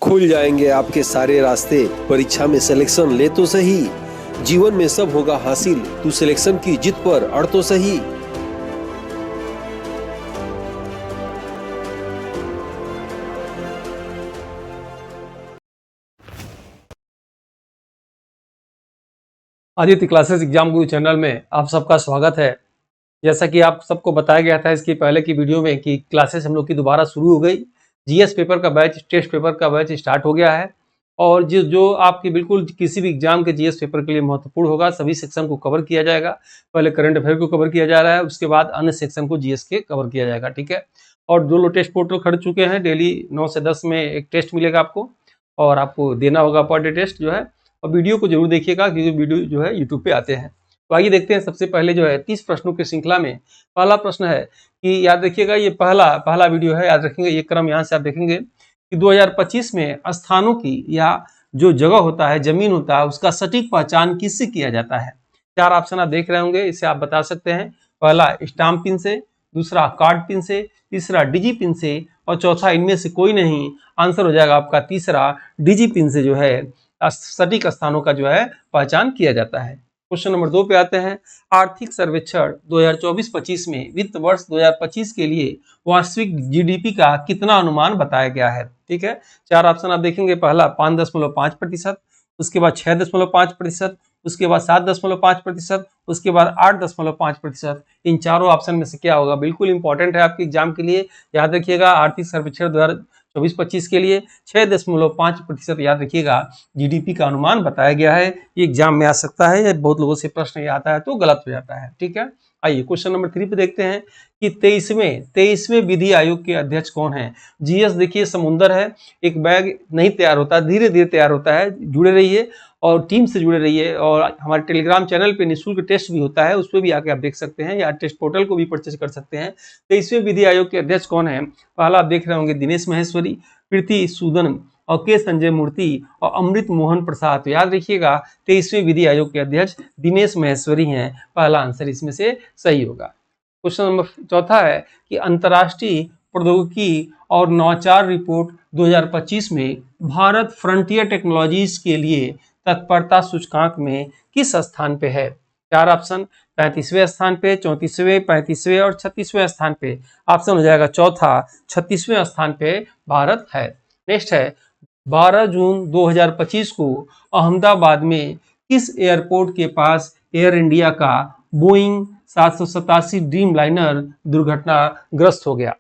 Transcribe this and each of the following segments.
खुल जाएंगे आपके सारे रास्ते। परीक्षा में सिलेक्शन ले तो सही, जीवन में सब होगा हासिल। तू सिलेक्शन की जिद पर अड़ तो सही। आदित्य क्लासेस एग्जाम गुरु चैनल में आप सबका स्वागत है। जैसा कि आप सबको बताया गया था इसकी पहले की वीडियो में कि क्लासेस हम लोग की दोबारा शुरू हो गई। जीएस पेपर का बैच, टेस्ट पेपर का बैच स्टार्ट हो गया है और जो आपके बिल्कुल किसी भी एग्जाम के जीएस पेपर के लिए महत्वपूर्ण होगा, सभी सेक्शन को कवर किया जाएगा। पहले करंट अफेयर को कवर किया जा रहा है, उसके बाद अन्य सेक्शन को जीएस के कवर किया जाएगा, ठीक है। और 2 लोग टेस्ट पोर्टल खड़ चुके हैं। डेली 9 से 10 में एक टेस्ट मिलेगा आपको और आपको देना होगा पर डे टेस्ट जो है। और वीडियो को जरूर देखिएगा क्योंकि वीडियो जो है यूट्यूब पे आते हैं। तो आइए देखते हैं। सबसे पहले जो है 30 प्रश्नों की श्रृंखला में पहला प्रश्न है कि याद रखिएगा, ये पहला वीडियो है, याद रखेंगे ये क्रम। यहाँ से आप देखेंगे कि 2025 में स्थानों की या जो जगह होता है, जमीन होता है, उसका सटीक पहचान किससे किया जाता है। 4 ऑप्शन आप देख रहे होंगे, इसे आप बता सकते हैं। पहला स्टाम्प पिन से, दूसरा कार्ड पिन से, तीसरा डिजी पिन से और चौथा इनमें से कोई नहीं। आंसर हो जाएगा आपका तीसरा, डिजी पिन से जो है सटीक स्थानों का जो है पहचान किया जाता है। क्वेश्चन नंबर 2 पे आते हैं। आर्थिक सर्वेक्षण 2024-25 में वित्त वर्ष 2025 के लिए वार्षिक जीडीपी का कितना अनुमान बताया गया है, ठीक है। 4 ऑप्शन आप देखेंगे। पहला 5.5%, उसके बाद 6.5%, उसके बाद 7.5%, उसके बाद 8.5%। इन चारों ऑप्शन में से क्या होगा? बिल्कुल इंपॉर्टेंट है आपके एग्जाम के लिए, याद रखिएगा। आर्थिक सर्वेक्षण 2024-25 के लिए 6.5% याद रखिएगा जीडीपी का अनुमान बताया गया है। ये एग्जाम में आ सकता है, या बहुत लोगों से प्रश्न ये आता है तो गलत हो जाता है, ठीक है। आइए क्वेश्चन नंबर 3 पे देखते हैं कि 23वें विधि आयोग के अध्यक्ष कौन है। जीएस देखिए समुंदर है, एक बैग नहीं तैयार होता, धीरे धीरे तैयार होता है। जुड़े रहिए और टीम से जुड़े रहिए। और हमारे टेलीग्राम चैनल पे निःशुल्क टेस्ट भी होता है, उस पर भी आके आप देख सकते हैं, या टेस्ट पोर्टल को भी परचेज कर सकते हैं। 23वें विधि आयोग के अध्यक्ष कौन है? पहला आप देख रहे होंगे दिनेश महेश्वरी, प्रीति सूदन और के संजय मूर्ति और अमृत मोहन प्रसाद। तो याद रखिएगा 23वें विधि आयोग के अध्यक्ष दिनेश महेश्वरी हैं। पहला आंसर इसमें से सही होगा। क्वेश्चन नंबर 4 है कि अंतर्राष्ट्रीय प्रौद्योगिकी और नवाचार रिपोर्ट 2025 में भारत फ्रंटियर टेक्नोलॉजीज के लिए तत्परता सूचकांक में किस स्थान पे है? 4 ऑप्शन। 35वें स्थान पे, 34वें, 35वें और 36वें स्थान पे। ऑप्शन हो जाएगा चौथा, 36वें स्थान पे भारत है। नेक्स्ट है 12 जून 2025 को अहमदाबाद में किस एयरपोर्ट के पास एयर इंडिया का बोइंग 787 ड्रीम लाइनर दुर्घटनाग्रस्त हो गया?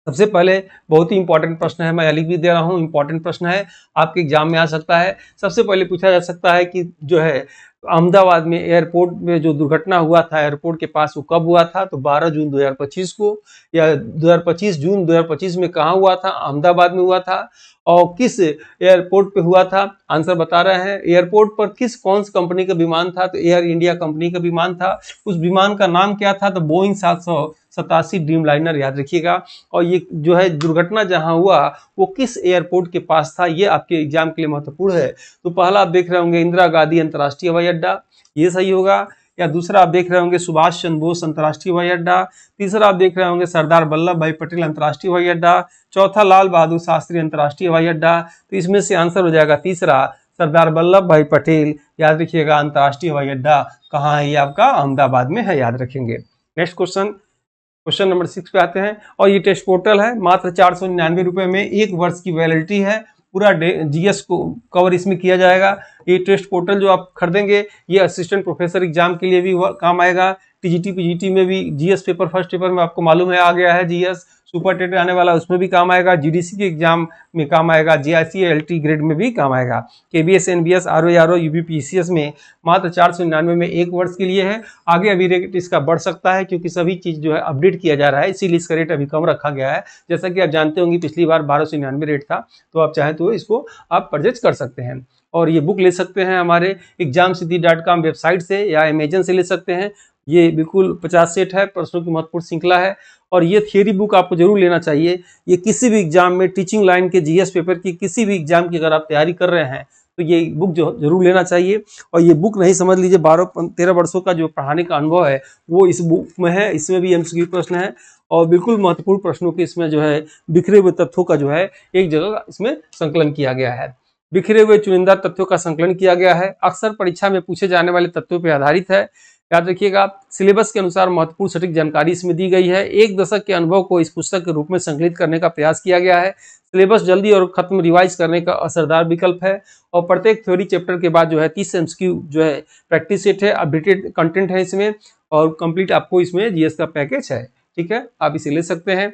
सबसे पहले बहुत ही इंपॉर्टेंट प्रश्न है, मैं लिख भी दे रहा हूँ, इंपॉर्टेंट प्रश्न है, आपके एग्जाम में आ सकता है। सबसे पहले पूछा जा सकता है कि जो है अहमदाबाद में एयरपोर्ट में जो दुर्घटना हुआ था एयरपोर्ट के पास, वो कब हुआ था? तो 12 जून 2025 को, या 2025 जून 2025 में कहाँ हुआ था? अहमदाबाद में हुआ था। और किस एयरपोर्ट पे हुआ था? आंसर बता रहे हैं। एयरपोर्ट पर कौन सी कंपनी का विमान था? तो एयर इंडिया कंपनी का विमान था। उस विमान का नाम क्या था? तो बोइंग 787 ड्रीम लाइनर, याद रखिएगा। और ये जो है दुर्घटना जहां हुआ वो किस एयरपोर्ट के पास था, ये आपके एग्जाम के लिए महत्वपूर्ण है। तो पहला आप देख रहे होंगे इंदिरा गांधी अंतर्राष्ट्रीय हवाई अड्डा, ये सही होगा। या दूसरा आप देख रहे होंगे सुभाष चंद्र बोस अंतर्राष्ट्रीय हवाई अड्डा। तीसरा आप देख रहे होंगे सरदार वल्लभ भाई पटेल अंतर्राष्ट्रीय हवाई अड्डा। चौथा लाल बहादुर शास्त्री अंतर्राष्ट्रीय हवाई अड्डा। तो इसमें से आंसर हो जाएगा तीसरा, सरदार वल्लभ भाई पटेल, याद रखिएगा अंतर्राष्ट्रीय हवाई अड्डा कहाँ है? ये आपका अहमदाबाद में है, याद रखेंगे। नेक्स्ट क्वेश्चन नंबर 6 पे आते हैं। और ये टेस्ट पोर्टल है, मात्र 499 रुपए में 1 वर्ष की वैलिडिटी है। पूरा जीएस को कवर इसमें किया जाएगा। ये टेस्ट पोर्टल जो आप खरीदेंगे, ये असिस्टेंट प्रोफेसर एग्जाम के लिए भी काम आएगा। टीजीटी पीजीटी में भी जीएस पेपर, फर्स्ट पेपर में आपको मालूम है आ गया है जीएस। सुपर टेट आने वाला, उसमें भी काम आएगा। जीडीसी के एग्जाम में काम आएगा। जीआईसी एलटी ग्रेड में भी काम आएगा। केबीएस, एनबीएस, आरओ, यूपीपीसीएस में मात्र 499 में 1 वर्ष के लिए है। आगे अभी रेट इसका बढ़ सकता है क्योंकि सभी चीज जो है अपडेट किया जा रहा है, इसीलिए इसका रेट अभी कम रखा गया है। जैसा कि आप जानते होंगे पिछली बार 1299 रेट था, तो आप चाहें तो इसको आप परचेज कर सकते हैं। और ये बुक ले सकते हैं हमारे examsiddhi.com वेबसाइट से, या अमेजन से ले सकते हैं। ये बिल्कुल 50 सेट है, प्रश्नों की महत्वपूर्ण श्रृंखला है। और ये थियरी बुक आपको जरूर लेना चाहिए। ये किसी भी एग्जाम में, टीचिंग लाइन के जीएस पेपर की किसी भी एग्जाम की अगर आप तैयारी कर रहे हैं तो ये बुक जो जरूर लेना चाहिए। और ये बुक नहीं, समझ लीजिए 12-13 वर्षों का जो पढ़ाने का अनुभव है वो इस बुक में है। इसमें भी एमसीक्यू प्रश्न है और बिल्कुल महत्वपूर्ण प्रश्नों के इसमें जो है बिखरे हुए तथ्यों का जो है एक जगह इसमें संकलन किया गया है। बिखरे हुए चुनिंदा तथ्यों का संकलन किया गया है, अक्सर परीक्षा में पूछे जाने वाले तथ्यों पर आधारित है। याद रखिएगा, सिलेबस के अनुसार महत्वपूर्ण सटीक जानकारी इसमें दी गई है। एक दशक के अनुभव को इस पुस्तक के रूप में संकलित करने का प्रयास किया गया है। सिलेबस जल्दी और खत्म रिवाइज करने का असरदार विकल्प है। और प्रत्येक थ्योरी चैप्टर के बाद जो है 30 MCQ जो है प्रैक्टिस सेट है, अपडेटेड कंटेंट है इसमें, और कंप्लीट आपको इसमें जीएस का पैकेज है। ठीक है, आप इसे ले सकते हैं।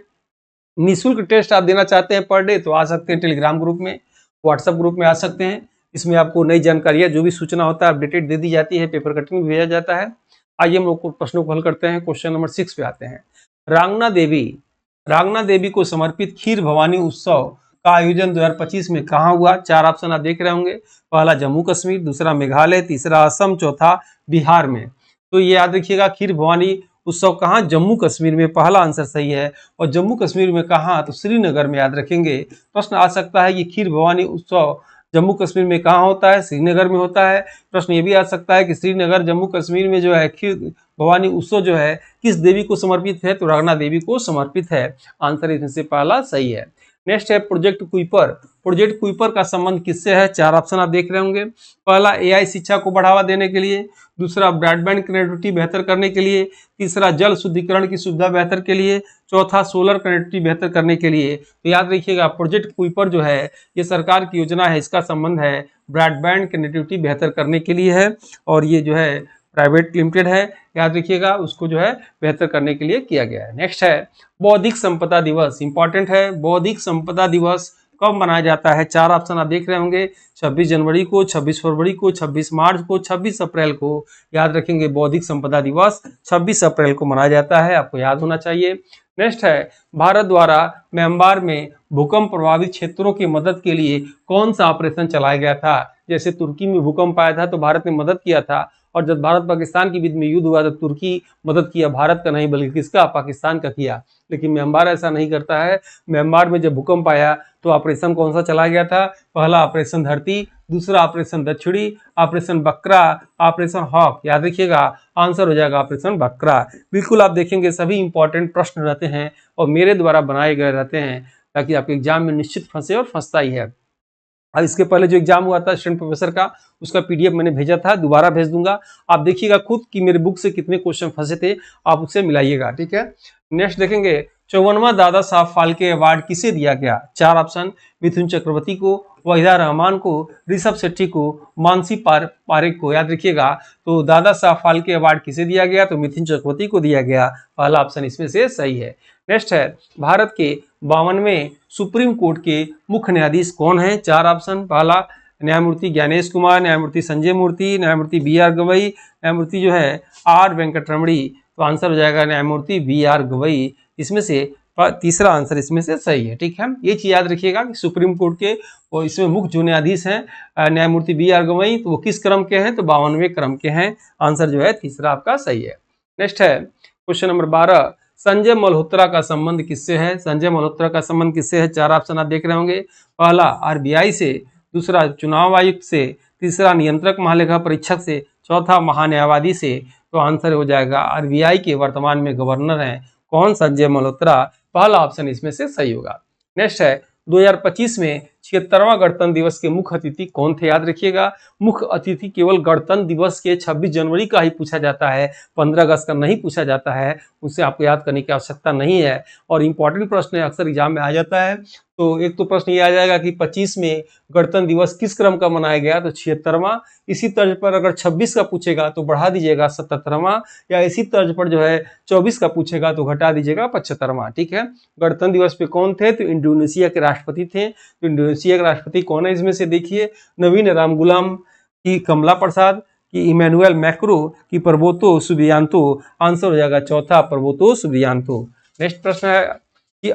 निःशुल्क टेस्ट आप देना चाहते हैं पर डे तो आ सकते हैं टेलीग्राम ग्रुप में, व्हाट्सएप ग्रुप में आ सकते हैं। इसमें आपको नई जानकारियाँ जो भी सूचना होता है अपडेटेड दे दी जाती है, पेपर कटिंग भी भेजा जाता है। आइए हम लोग प्रश्नों को हल करते हैं। क्वेश्चन नंबर 6 पे आते हैं। रांगना देवी को समर्पित खीर भवानी उत्सव का आयोजन 2025 में कहाँ हुआ? 4 ऑप्शन आप देख रहे होंगे। पहला जम्मू कश्मीर, दूसरा मेघालय, तीसरा असम, चौथा बिहार में। तो ये याद रखिएगा, खीर भवानी उत्सव कहाँ? जम्मू कश्मीर में, पहला आंसर सही है। और जम्मू कश्मीर में कहाँ? तो श्रीनगर में। याद रखेंगे, प्रश्न आ सकता है कि खीर भवानी उत्सव जम्मू कश्मीर में कहाँ होता है? श्रीनगर में होता है। प्रश्न ये भी आ सकता है कि श्रीनगर जम्मू कश्मीर में जो है खीर भवानी उत्सव जो है किस देवी को समर्पित है? तो रांगना देवी को समर्पित है। आंसर इसमें से पहला सही है। नेक्स्ट है प्रोजेक्ट कुइपर। प्रोजेक्ट कुइपर का संबंध किससे है? 4 ऑप्शन आप देख रहे होंगे। पहला AI शिक्षा को बढ़ावा देने के लिए, दूसरा ब्रॉडबैंड कनेक्टिविटी बेहतर करने के लिए, तीसरा जल शुद्धिकरण की सुविधा बेहतर के लिए, चौथा सोलर कनेक्टिविटी बेहतर करने के लिए। तो याद रखिएगा, प्रोजेक्ट कुइपर जो है ये सरकार की योजना है, इसका संबंध है ब्रॉडबैंड कनेक्टिविटी बेहतर करने के लिए है, और ये जो है प्राइवेट लिमिटेड है। याद रखिएगा, उसको जो है बेहतर करने के लिए किया गया है। नेक्स्ट है बौद्धिक संपदा दिवस। इंपॉर्टेंट है, बौद्धिक संपदा दिवस कब मनाया जाता है? 4 ऑप्शन आप देख रहे होंगे। 26 जनवरी को, 26 फरवरी को, 26 मार्च को, 26 अप्रैल को। याद रखेंगे, बौद्धिक संपदा दिवस 26 अप्रैल को मनाया जाता है, आपको याद होना चाहिए। नेक्स्ट है भारत द्वारा म्यांमार में भूकंप प्रभावित क्षेत्रों की मदद के लिए कौन सा ऑपरेशन चलाया गया था? जैसे तुर्की में भूकंप आया था तो भारत ने मदद किया था, और जब भारत पाकिस्तान के बीच में युद्ध हुआ तो तुर्की मदद किया, भारत का नहीं बल्कि किसका? पाकिस्तान का किया। लेकिन म्यांमार ऐसा नहीं करता है। म्यांमार में जब भूकंप आया तो ऑपरेशन कौन सा चला गया था? पहला ऑपरेशन धरती, दूसरा ऑपरेशन दक्षिणी, ऑपरेशन बकरा, ऑपरेशन हॉक। याद रखिएगा, आंसर हो जाएगा ऑपरेशन बकरा। बिल्कुल आप देखेंगे सभी इंपॉर्टेंट प्रश्न रहते हैं और मेरे द्वारा बनाए गए रहते हैं, ताकि आपके एग्जाम में निश्चित फंसे, और फंसता ही है। अब इसके पहले जो एग्जाम हुआ था स्टूडेंट प्रोफेसर का, उसका PDF मैंने भेजा था, दोबारा भेज दूंगा। आप देखिएगा खुद कि मेरे बुक से कितने क्वेश्चन फंसे थे, आप उससे मिलाइएगा। ठीक है, नेक्स्ट देखेंगे 54वां दादा साहब फाल्के अवार्ड किसे दिया गया? 4 ऑप्शन। मिथुन चक्रवर्ती को, वहीदा रहमान को, ऋषभ शेट्टी को, मानसी पारेख को। याद रखिएगा, तो दादा साहब फाल्के अवार्ड किसे दिया गया? तो मिथुन चक्रवर्ती को दिया गया। पहला ऑप्शन इसमें से सही है। नेक्स्ट है भारत के 52वें सुप्रीम कोर्ट के मुख्य न्यायाधीश कौन है? 4 ऑप्शन। पहला न्यायमूर्ति ज्ञानेश कुमार, न्यायमूर्ति संजय मूर्ति, न्यायमूर्ति BR गवई, न्यायमूर्ति जो है R वेंकटरमणी। तो आंसर हो जाएगा न्यायमूर्ति BR गवई। इसमें से तीसरा आंसर इसमें से सही है। ठीक है, ये चीज याद रखिएगा कि सुप्रीम कोर्ट के और इसमें मुख्य जो न्यायाधीश हैं न्यायमूर्ति BR गवई, तो वो किस क्रम के हैं? तो 52वें क्रम के हैं। आंसर जो है तीसरा आपका सही है। नेक्स्ट है क्वेश्चन नंबर 12। संजय मल्होत्रा का संबंध किससे है? संजय मल्होत्रा का संबंध किससे है? 4 ऑप्शन आप देख रहे होंगे। पहला RBI से, दूसरा चुनाव आयुक्त से, तीसरा नियंत्रक महालेखा परीक्षक से, चौथा महान्यायवादी से। तो आंसर हो जाएगा RBI के वर्तमान में गवर्नर हैं कौन? संजय मल्होत्रा। पहला ऑप्शन इसमें से सही होगा। नेक्स्ट है 2025 में 76वां गणतंत्र दिवस के मुख्य अतिथि कौन थे? याद रखिएगा, मुख्य अतिथि केवल गणतंत्र दिवस के 26 जनवरी का ही पूछा जाता है, 15 अगस्त का नहीं पूछा जाता है। उससे आपको याद करने की आवश्यकता नहीं है, और इंपॉर्टेंट प्रश्न अक्सर एग्जाम में आ जाता है। तो एक तो प्रश्न ये आ जाएगा कि 25 में गणतंत्र दिवस किस क्रम का मनाया गया? तो 76वां। इसी तर्ज पर अगर 26 का पूछेगा तो बढ़ा दीजिएगा 77वां, या इसी तर्ज पर जो है 24 का पूछेगा तो घटा दीजिएगा 75वां। ठीक है, गणतंत्र दिवस पे कौन थे? तो इंडोनेशिया के राष्ट्रपति थे। तो इंडोनेशिया के राष्ट्रपति कौन है? इसमें से देखिए, नवीन रामगुलाम, की कमला प्रसाद, की इमैनुअल मैक्रो, की प्रबोतो सुबियांतो। आंसर हो जाएगा चौथा, प्रबोतो सुबियांतो। नेक्स्ट प्रश्न है कि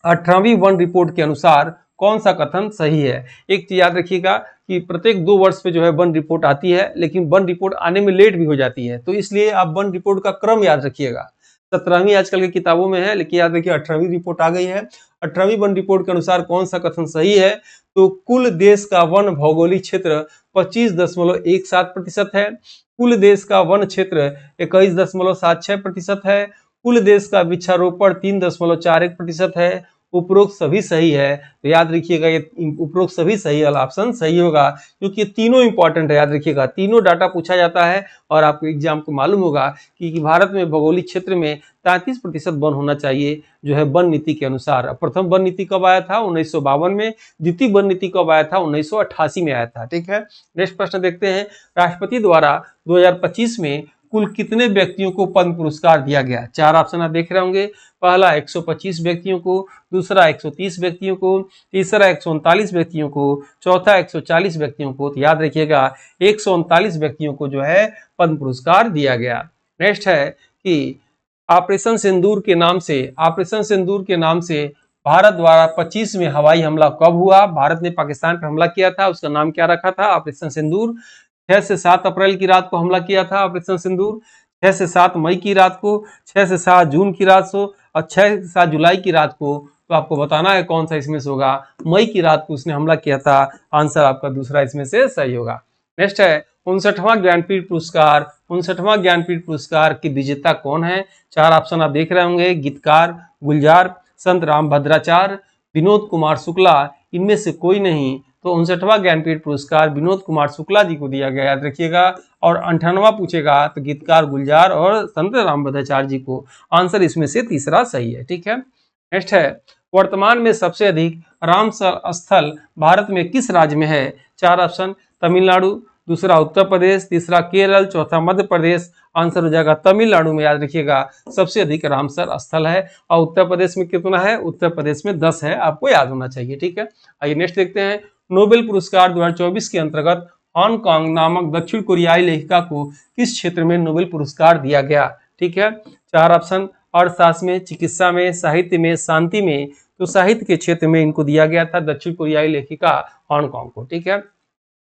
18वीं वन रिपोर्ट के अनुसार कौन सा कथन सही है? एक चीज याद रखिएगा कि प्रत्येक 2 वर्ष पे जो है वन रिपोर्ट आती है, लेकिन वन रिपोर्ट आने में लेट भी हो जाती है, तो इसलिए आप वन रिपोर्ट का क्रम याद रखिएगा। 17वीं आजकल की किताबों में है, लेकिन याद रखिए 18वीं रिपोर्ट आ गई है। 18वीं वन रिपोर्ट के अनुसार कौन सा कथन सही है? तो कुल देश का वन भौगोलिक क्षेत्र 25.17% है, कुल देश का वन क्षेत्र 21.76% है, कुल देश का वृक्षारोपण 3.41% है। उपरोक्त सभी सही है, तो याद रखिएगा ये उपरोक्त सभी सही वाला ऑप्शन सही होगा, क्योंकि ये तीनों इंपॉर्टेंट है। याद रखिएगा तीनों डाटा पूछा जाता है और आपको एग्जाम को मालूम होगा कि भारत में भौगोलिक क्षेत्र में 33% वन होना चाहिए, जो है वन नीति के अनुसार। प्रथम वन नीति कब आया था? 1952 में। द्वितीय वन नीति कब आया था? 1988 में आया था। ठीक है, नेक्स्ट प्रश्न देखते हैं। राष्ट्रपति द्वारा 2025 में कुल कितने व्यक्तियों को पद्म पुरस्कार दिया गया? चार ऑप्शन आप देख रहे होंगे। पहला 125 व्यक्तियों को, दूसरा 130 व्यक्तियों को, तीसरा 139 व्यक्तियों को, चौथा 140 व्यक्तियों को। तो याद रखिएगा 139 व्यक्तियों को जो है पद्म पुरस्कार दिया गया। नेक्स्ट है कि ऑपरेशन सिंदूर के नाम से भारत द्वारा 25 में हवाई हमला कब हुआ? भारत ने पाकिस्तान पर हमला किया था, उसका नाम क्या रखा था? ऑपरेशन सिंदूर। 6 से 7 अप्रैल की रात को हमला किया था ऑपरेशन सिंदूर, 6 से 7 मई की रात को, 6 से 7 जून की रात को और 6 से 7 जुलाई की रात को। तो आपको बताना है कौन सा इसमें से होगा। मई की रात को उसने हमला किया था। आंसर आपका दूसरा इसमें से सही होगा। नेक्स्ट है 59वां ज्ञानपीठ पुरस्कार। 59वां ज्ञानपीठ पुरस्कार के विजेता कौन है? चार ऑप्शन आप देख रहे होंगे। गीतकार गुलजार, संत रामभद्राचार्य, विनोद कुमार शुक्ला, इनमें से कोई नहीं। तो 59वां ज्ञानपीठ पुरस्कार विनोद कुमार शुक्ला जी को दिया गया, याद रखिएगा। और 98वां पूछेगा तो गीतकार गुलजार और संत रामभद्राचार्य जी को। आंसर इसमें से तीसरा सही है। ठीक है, नेक्स्ट है वर्तमान में सबसे अधिक रामसर स्थल भारत में किस राज्य में है? चार ऑप्शन। तमिलनाडु, दूसरा उत्तर प्रदेश, तीसरा केरल, चौथा मध्य प्रदेश। आंसर हो जाएगा तमिलनाडु में, याद रखिएगा सबसे अधिक रामसर स्थल है। और उत्तर प्रदेश में कितना है? उत्तर प्रदेश में 10 है, आपको याद होना चाहिए। ठीक है, आइए नेक्स्ट देखते हैं। नोबेल पुरस्कार 2024 के अंतर्गत हांगकांग नामक दक्षिण कोरियाई लेखिका को किस क्षेत्र में नोबेल पुरस्कार दिया गया? ठीक है, चार ऑप्शन। अर्थशास्त्र में, चिकित्सा में, साहित्य में, शांति में। तो साहित्य के क्षेत्र में इनको दिया गया था, दक्षिण कोरियाई लेखिका हांगकांग को। ठीक है,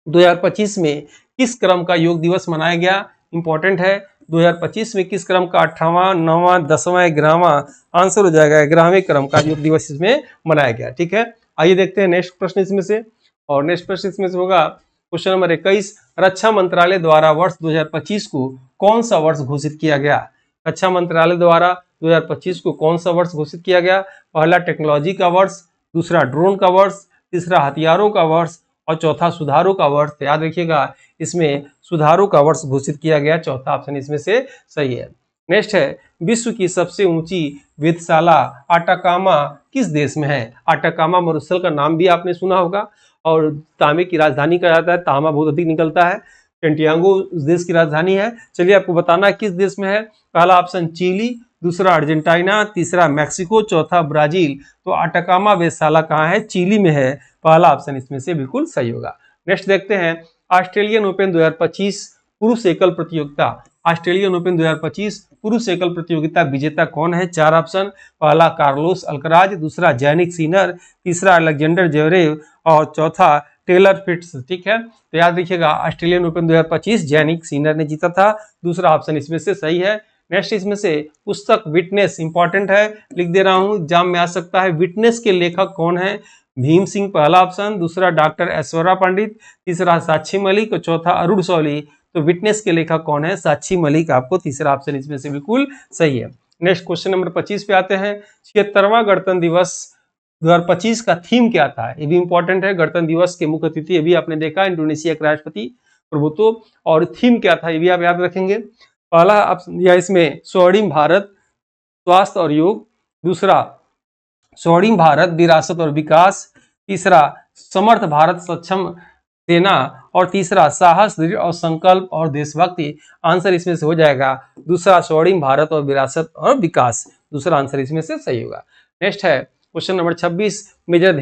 2025 में किस क्रम का योग दिवस मनाया गया? इंपॉर्टेंट है। 2025 में किस क्रम का 8वां, 9वां, 10वां, 11वां? आंसर हो जाएगा 11वें क्रम का योग दिवस इसमें मनाया गया। ठीक है, आइए देखते हैं नेक्स्ट प्रश्न इसमें से। और नेक्स्ट प्रश्न इसमें से होगा क्वेश्चन नंबर 21। रक्षा मंत्रालय द्वारा वर्ष 2025 को कौन सा वर्ष घोषित किया गया? रक्षा मंत्रालय द्वारा 2025 को कौन सा वर्ष घोषित किया गया? पहला टेक्नोलॉजी का वर्ष, दूसरा ड्रोन का वर्ष, तीसरा हथियारों का वर्ष और चौथा सुधारों का वर्ष। तो याद रखिएगा इसमें सुधारों का वर्ष घोषित किया गया। चौथा ऑप्शन इसमें से सही है। नेक्स्ट है विश्व की सबसे ऊंची वेधशाला आटाकामा किस देश में है? आटाकामा मरुस्थल का नाम भी आपने सुना होगा और तांबे की राजधानी कहा जाता है। तांबा बहुत अधिक निकलता है। सेंटियागो उस देश की राजधानी है। चलिए आपको बताना है किस देश में है। पहला ऑप्शन चिली, दूसरा अर्जेंटीना, तीसरा मैक्सिको, चौथा ब्राजील। तो आटाकामा वेधशाला कहाँ है? चिली में है। पहला ऑप्शन इसमें से बिल्कुल सही होगा। नेक्स्ट देखते हैं ऑस्ट्रेलियन ओपन 2025 पुरुष एकल प्रतियोगिता। ऑस्ट्रेलियन ओपन 2025 पुरुष एकल प्रतियोगिता विजेता कौन है? चार ऑप्शन। पहला कार्लोस अल्कराज, दूसरा जैनिक सिनर, तीसरा अलेक्जेंडर ज्वेरेव और चौथा टेलर फिट्स। ठीक है, तो याद रखिएगा ऑस्ट्रेलियन ओपन 2025 जैनिक सिनर ने जीता था। दूसरा ऑप्शन इसमें से सही है। नेक्स्ट इसमें से पुस्तक विटनेस इंपॉर्टेंट है, लिख दे रहा हूं, एग्जाम में आ सकता है। विटनेस के लेखक कौन है? भीम सिंह पहला ऑप्शन, दूसरा डॉक्टर ऐश्वर्या पंडित, तीसरा साक्षी मलिक और चौथा अरुण सौली। तो विटनेस के लेखक कौन है? साक्षी मलिक। आपको तीसरा ऑप्शन इसमें से बिल्कुल सही है। नेक्स्ट क्वेश्चन नंबर 25 पे आते हैं। 76वां गणतंत्र दिवस 2025 का थीम क्या था? ये भी इंपॉर्टेंट है। गणतंत्र दिवस के मुख्य अतिथि ये भी आपने देखा, इंडोनेशिया के राष्ट्रपति प्रभुत्व। और थीम क्या था ये भी आप याद रखेंगे। पहला ऑप्शन या इसमें स्वर्णिम भारत, स्वास्थ्य और योग, दूसरा स्वर्णिम भारत, विरासत और विकास, तीसरा समर्थ भारत, सक्षम सेना और तीसरा साहस, दृढ़ और संकल्प और देशभक्ति। आंसर इसमें से हो जाएगा दूसरा स्वर्णिम भारत और विरासत और विकास। दूसरा आंसर इसमें से सही होगा। नेक्स्ट है क्वेश्चन नंबर 26। मेजर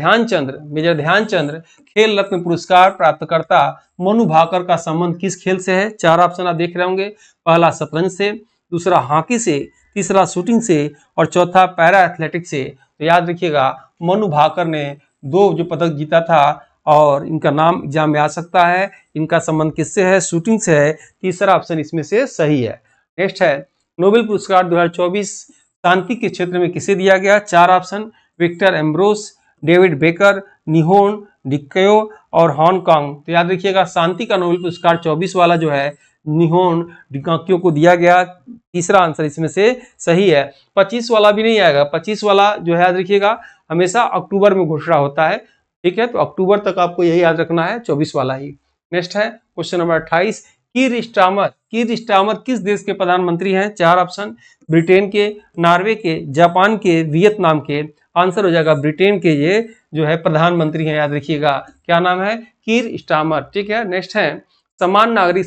ध्यानचंद्र खेल रत्न पुरस्कार प्राप्तकर्ता मनु भाकर का संबंध किस खेल से है? चार ऑप्शन आप देख रहे होंगे। पहला शतरंज से, दूसरा हॉकी से, तीसरा शूटिंग से और चौथा पैरा एथलेटिक्स से। तो याद रखिएगा मनु भाकर ने 2 जो पदक जीता था और इनका नाम एग्जाम में आ सकता है। इनका संबंध किससे है? शूटिंग से है। तीसरा ऑप्शन इसमें से सही है। नेक्स्ट है नोबेल पुरस्कार 2024 शांति के क्षेत्र में किसे दिया गया? चार option. Victor Ambrose, David Baker, Nihon डिक्यो और हांगकांग। तो याद रखिएगा शांति का नोबेल पुरस्कार 24 वाला जो है निहोन डिकाक्यो को दिया गया। तीसरा आंसर इसमें से सही है। 25 वाला भी नहीं आएगा, 25 वाला जो है याद रखिएगा हमेशा अक्टूबर में घोषणा होता है, ठीक है। तो अक्टूबर तक आपको यही याद रखना है, 24 वाला ही। नेक्स्ट है क्वेश्चन नंबर 28, कीर स्टारमर किस देश के प्रधानमंत्री हैं? 4 ऑप्शन, ब्रिटेन के, नॉर्वे के, जापान के, वियतनाम के। आंसर हो जाएगा ब्रिटेन के, ये जो है प्रधानमंत्री हैं, याद रखिएगा क्या नाम है? कीर स्टारमर, ठीक है। नेक्स्ट है समान नागरिक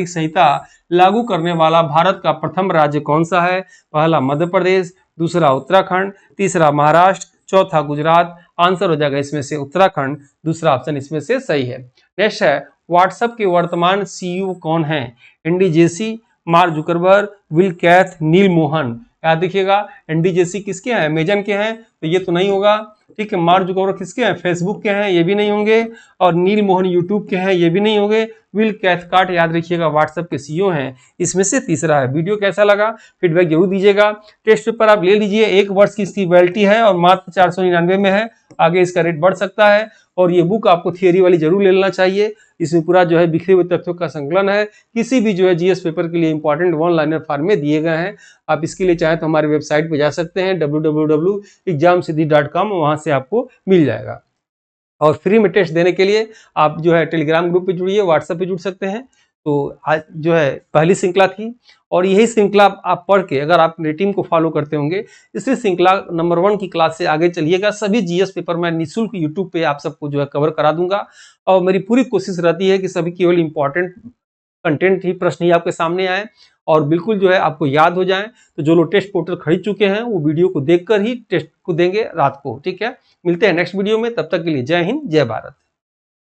संहिता लागू करने वाला भारत का प्रथम राज्य कौन सा है? पहला मध्य प्रदेश, दूसरा उत्तराखंड, तीसरा महाराष्ट्र, चौथा गुजरात। आंसर हो जाएगा इसमें से उत्तराखंड, दूसरा ऑप्शन इसमें से सही है। नेक्स्ट है व्हाट्सएप के वर्तमान सीईओ कौन है? Andy Jassy, Mark Zuckerberg, Will Cath, Neil Mohan. याद रखिएगा एंडी जेसी किसके हैं? अमेजन के हैं, तो ये तो नहीं होगा, ठीक है। मार्क जुकरबर्ग किसके हैं? फेसबुक के हैं, ये भी नहीं होंगे। और नील मोहन यूट्यूब के हैं, ये भी नहीं होंगे। विल कैथकार्ट याद रखिएगा व्हाट्सएप के सीईओ हैं, इसमें से तीसरा है। वीडियो कैसा लगा फीडबैक जरूर दीजिएगा। टेस्ट पेपर आप ले लीजिए, 1 वर्ष की इसकी वैलिडिटी है और मात्र 499 में है। आगे इसका रेट बढ़ सकता है। और ये बुक आपको थियरी वाली जरूर ले लेना चाहिए, इसमें पूरा जो है बिखरे हुए तथ्यों का संकलन है। किसी भी जो है जीएस पेपर के लिए इंपॉर्टेंट 1 लाइनर फॉर्म में दिए गए हैं। आप इसके लिए चाहें तो हमारे वेबसाइट पर जा सकते हैं www.examsiddhi.com, वहां से आपको मिल जाएगा। और फ्री में टेस्ट देने के लिए आप जो है टेलीग्राम ग्रुप पे जुड़िए, व्हाट्सएप पे जुड़ सकते हैं। तो आज जो है पहली श्रृंखला थी, और यही श्रृंखला आप पढ़ के अगर आप मेरी टीम को फॉलो करते होंगे, इसी श्रृंखला नंबर 1 की क्लास से आगे चलिएगा। सभी जीएस पेपर मैं निःशुल्क यूट्यूब पे आप सबको जो है कवर करा दूंगा। और मेरी पूरी कोशिश रहती है कि सभी केवल इंपॉर्टेंट कंटेंट ही, प्रश्न ही आपके सामने आए और बिल्कुल जो है आपको याद हो जाए। तो जो लोग टेस्ट पोर्टल खरीद चुके हैं वो वीडियो को देखकर ही टेस्ट को देंगे रात को, ठीक है। मिलते हैं नेक्स्ट वीडियो में, तब तक के लिए जय हिंद, जय भारत।